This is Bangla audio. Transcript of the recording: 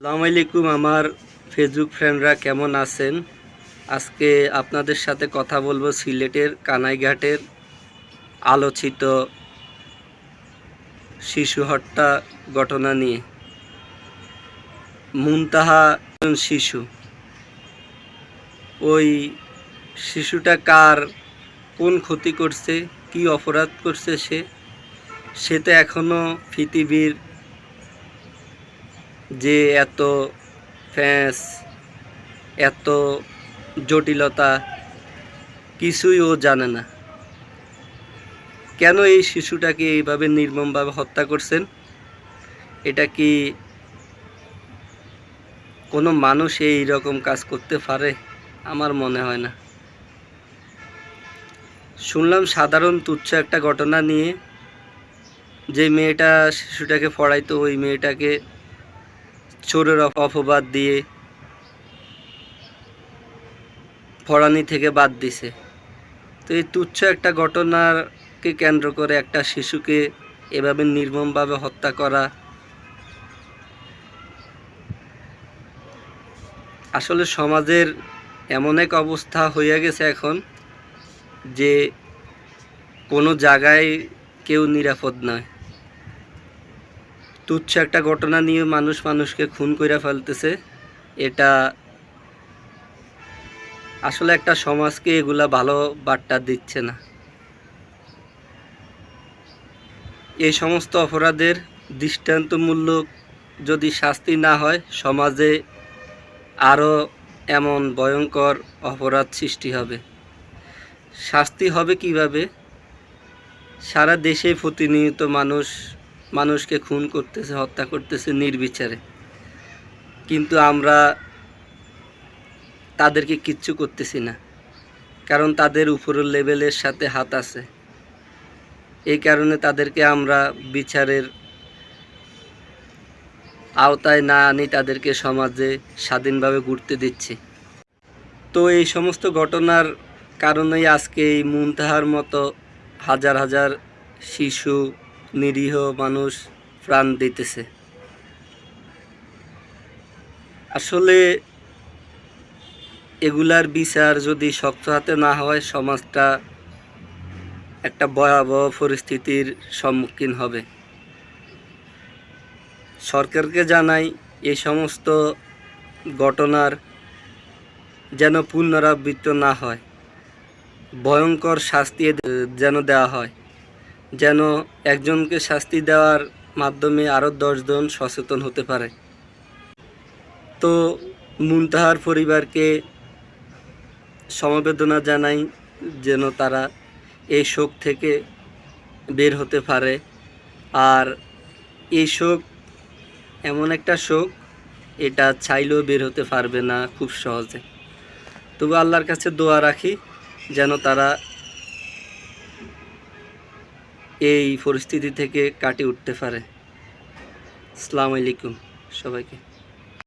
আসসালামু আলাইকুম আমার ফেসবুক ফ্রেন্ডরা কেমন আছেন। আজকে আপনাদের সাথে কথা বলবো সিলেটের কানাইঘাটের আলোচিত শিশু হত্যা ঘটনা নিয়ে। মুনতাহা শিশু, ওই শিশুটা কার কোন ক্ষতি করছে, কি অপরাধ করছে সে তো এখনো পৃথিবীর যে এত ফ্যাঁস, এত জটিলতা কিছুই ও জানে না। কেন এই শিশুটাকে এইভাবে নির্মমভাবে হত্যা করছেন? এটা কি কোনো মানুষ এই রকম কাজ করতে পারে? আমার মনে হয় না। শুনলাম সাধারণ তুচ্ছ একটা ঘটনা নিয়ে, যে মেয়েটা শিশুটাকে পড়াইতো ওই মেয়েটাকে চোরের অপবাদ দিয়ে পড়ানি থেকে বাদ দিছে। তো এই তুচ্ছ একটা ঘটনাকে কেন্দ্র করে একটা শিশুকে এভাবে নির্মমভাবে হত্যা করা আসলে সমাজের এমন এক অবস্থা হয়ে গেছে এখন যে কোনো জায়গায় কেউ নিরাপদ নয়। তুচ্ছ একটা ঘটনা নিয়ে মানুষকে খুন করে ফেলতেছে। এটা আসলে একটা সমাজকে এগুলা ভালো বার্তা দিচ্ছে না। এই সমস্ত অপরাধের দৃষ্টান্তমূলক যদি শাস্তি না হয়, সমাজে আরও এমন ভয়ঙ্কর অপরাধ সৃষ্টি হবে। শাস্তি হবে কিভাবে? সারা দেশে প্রতিনিয়ত মানুষকে খুন করতেছে, হত্যা করতেছে নির্বিচারে, কিন্তু আমরা তাদেরকে কিচ্ছু করতেছি না, কারণ তাদের উপরের লেভেলের সাথে হাত আছে। এই কারণে তাদেরকে আমরা বিচারের আওতায় না আনি তাদেরকে সমাজে স্বাধীনভাবে ঘুরতে দিচ্ছি। তো এই সমস্ত ঘটনার কারণেই আজকে এই মুনতাহার মতো হাজার হাজার শিশু, নিরীহ মানুষ প্রাণ দিতেছে। আসলে এগুলার বিচার যদি শক্ত হাতে না হয়, সমাজটা একটা ভয়াবহ পরিস্থিতির সম্মুখীন হবে। সরকারকে জানাই এই সমস্ত ঘটনার যেন পুনরাবৃত্তি না হয়, ভয়ঙ্কর শাস্তি যেন দেওয়া হয়, যেন একজনকে শাস্তি দেওয়ার মাধ্যমে আরও 10 জন সচেতন হতে পারে। তো মুনতাহার পরিবারকে সমবেদনা জানাই, যেন তারা এই শোক থেকে বের হতে পারে। আর এই শোক এমন একটা শোক, এটা চাইলেও বের হতে পারবে না খুব সহজে। তবু আল্লাহর কাছে দোয়া রাখি যেন তারা এই পরিস্থিতি থেকে কাটিয়ে উঠতে পারে। আসসালামু আলাইকুম সবাইকে।